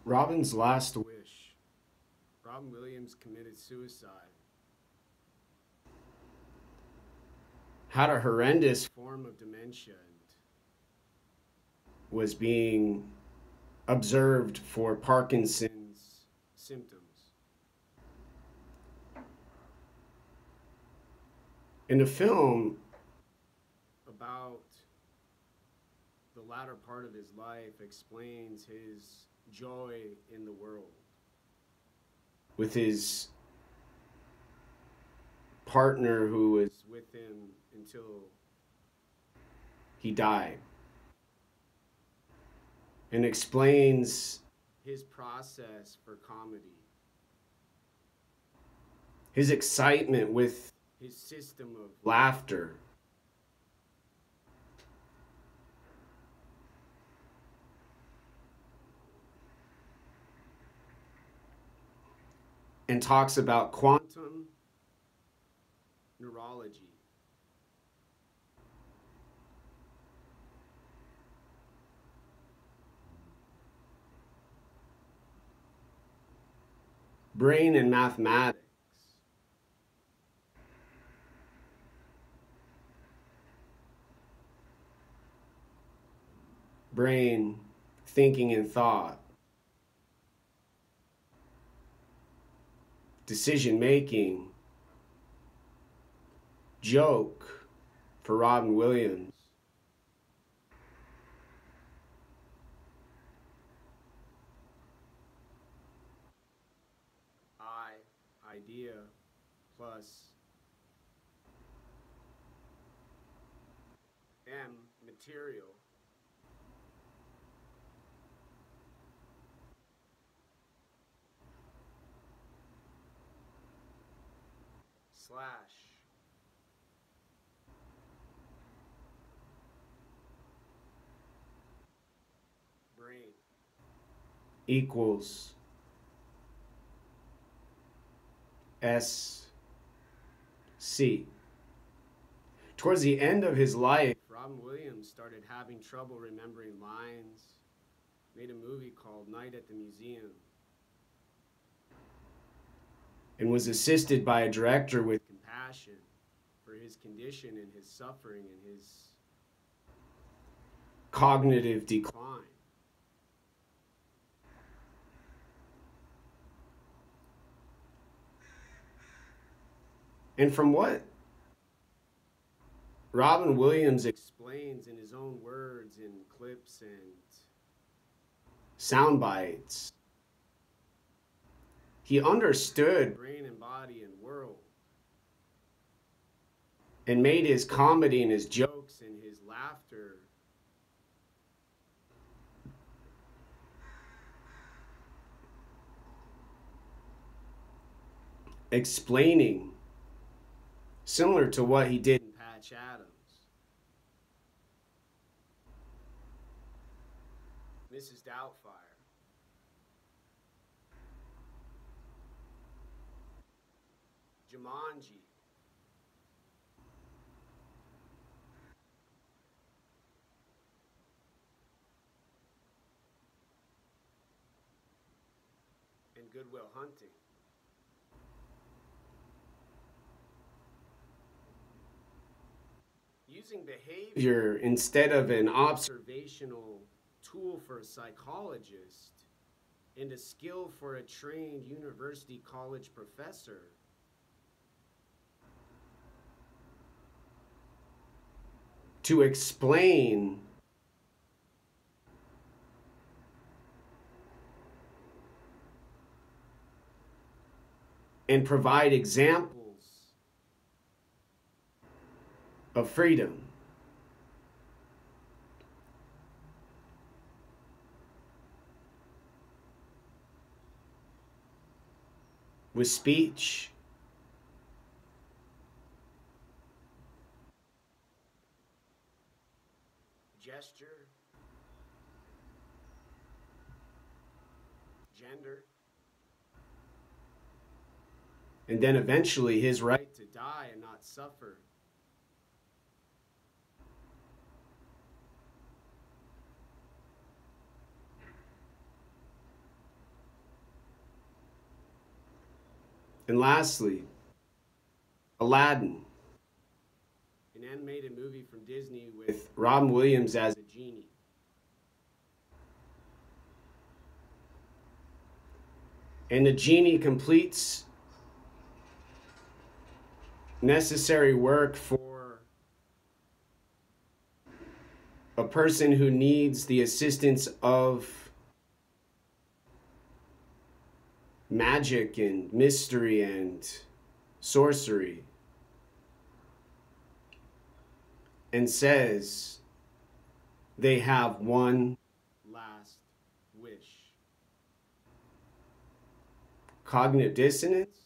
Robin's last wish. Robin Williams committed suicide. Had a horrendous form of dementia and was being observed for Parkinson's symptoms. In the film, about the latter part of his life, explains his joy in the world with his partner who was with him until he died, and explains his process for comedy, his excitement with his system of laughter. And talks about quantum neurology. Brain and mathematics. Brain, thinking and thought. Decision making. Joke for Robin Williams. Idea plus material. Slash brain equals SC. Towards the end of his life, Robin Williams started having trouble remembering lines, made a movie called Night at the Museum, and was assisted by a director with compassion for his condition and his suffering and his cognitive decline. And from what Robin Williams explains in his own words in clips and sound bites, he understood brain and body and world and made his comedy and his jokes and his laughter explaining, similar to what he did in Patch Adams. Mrs. Doubtfire. Jumanji. And Good Will Hunting. Using behavior instead of an observational tool for a psychologist and a skill for a trained university college professor to explain and provide examples of freedom. With speech, gesture, gender, and then eventually his right to die and not suffer. And lastly, Aladdin, an animated movie from Disney with Robin Williams as a genie. And the genie completes necessary work for a person who needs the assistance of magic and mystery and sorcery, and says they have one last wish. Cognitive dissonance?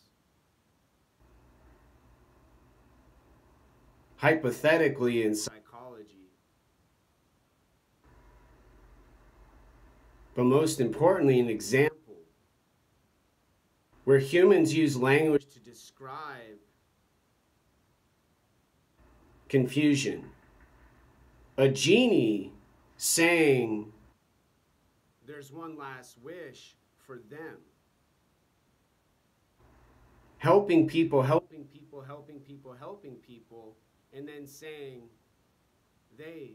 Hypothetically, in psychology. But most importantly, an example where humans use language to describe confusion. A genie saying there's one last wish for them. Helping people, helping people, helping people, helping people, and then saying they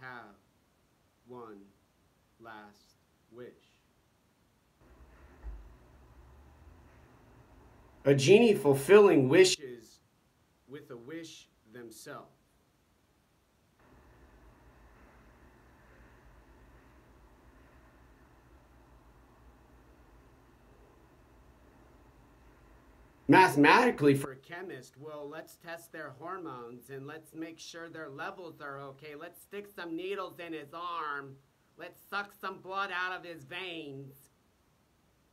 have one last wish. A genie fulfilling wishes with a wish themselves. Mathematically, for a chemist, well, let's test their hormones and let's make sure their levels are okay. Let's stick some needles in his arm. Let's suck some blood out of his veins.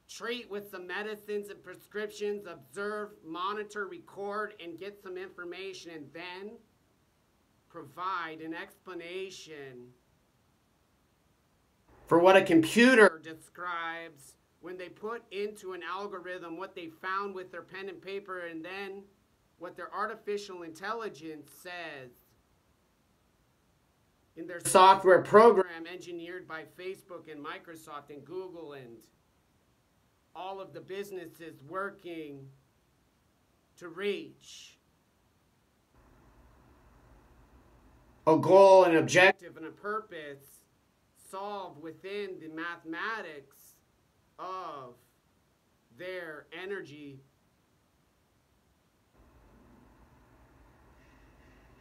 Treat with some medicines and prescriptions, observe, monitor, record, and get some information, and then provide an explanation for what a computer describes when they put into an algorithm what they found with their pen and paper, and then what their artificial intelligence says in their software program engineered by Facebook and Microsoft and Google and all of the businesses working to reach a goal, an objective, and a purpose solved within the mathematics of their energy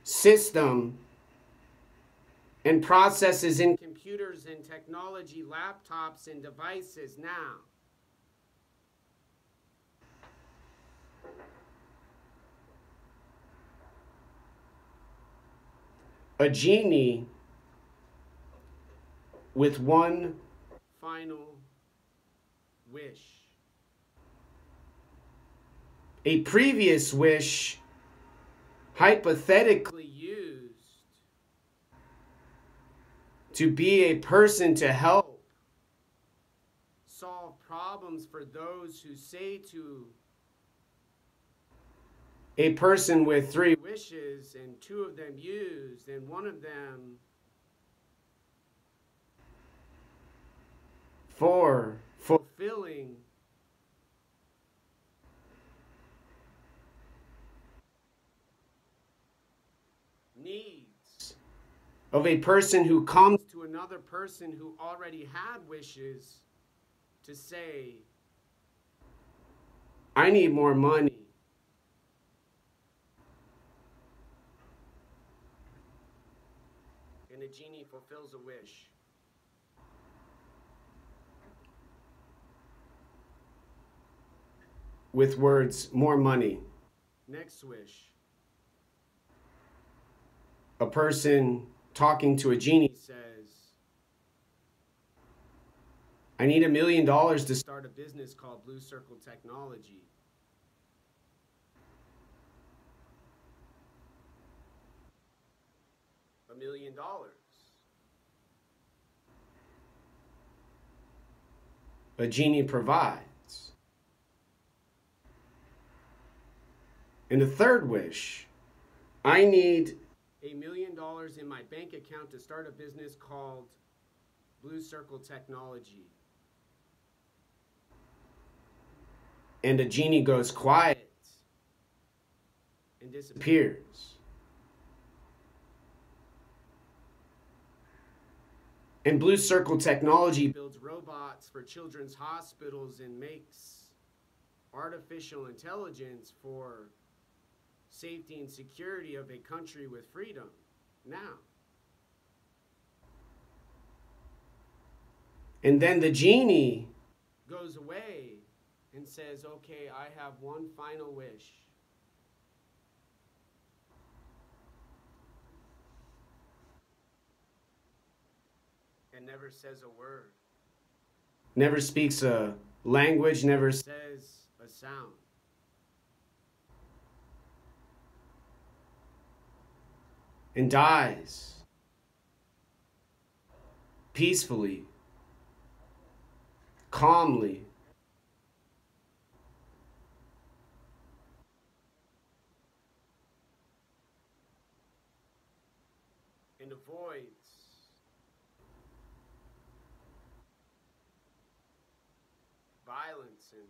system and processes in computers and technology, laptops and devices now. A genie with one final wish. A previous wish hypothetically used to be a person to help solve problems for those who say to a person with 3 wishes and 2 of them used and 1 of them for fulfilling needs of a person who comes to another person who already had wishes to say, I need more money. And a genie fulfills a wish. With words, more money. Next wish. A person talking to a genie says, I need $1 million to start a business called Blue Circle Technology. $1 million. A genie provides. And the third wish, I need $1 million in my bank account to start a business called Blue Circle Technology. and the genie goes quiet and disappears. And Blue Circle Technology builds robots for children's hospitals and makes artificial intelligence for safety and security of a country with freedom now. And then the genie goes away and says, okay, I have one final wish. And never says a word. Never speaks a language, never says a sound. And dies peacefully, calmly. And avoids violence and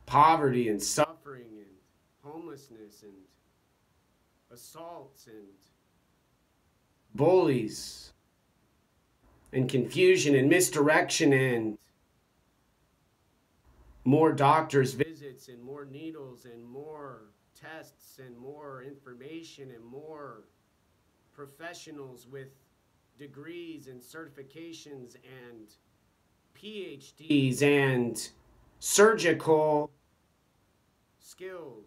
poverty and suffering and homelessness and assaults and bullies and confusion and misdirection and more doctors' visits and more needles and more tests and more information and more professionals with degrees and certifications and PhDs and surgical skills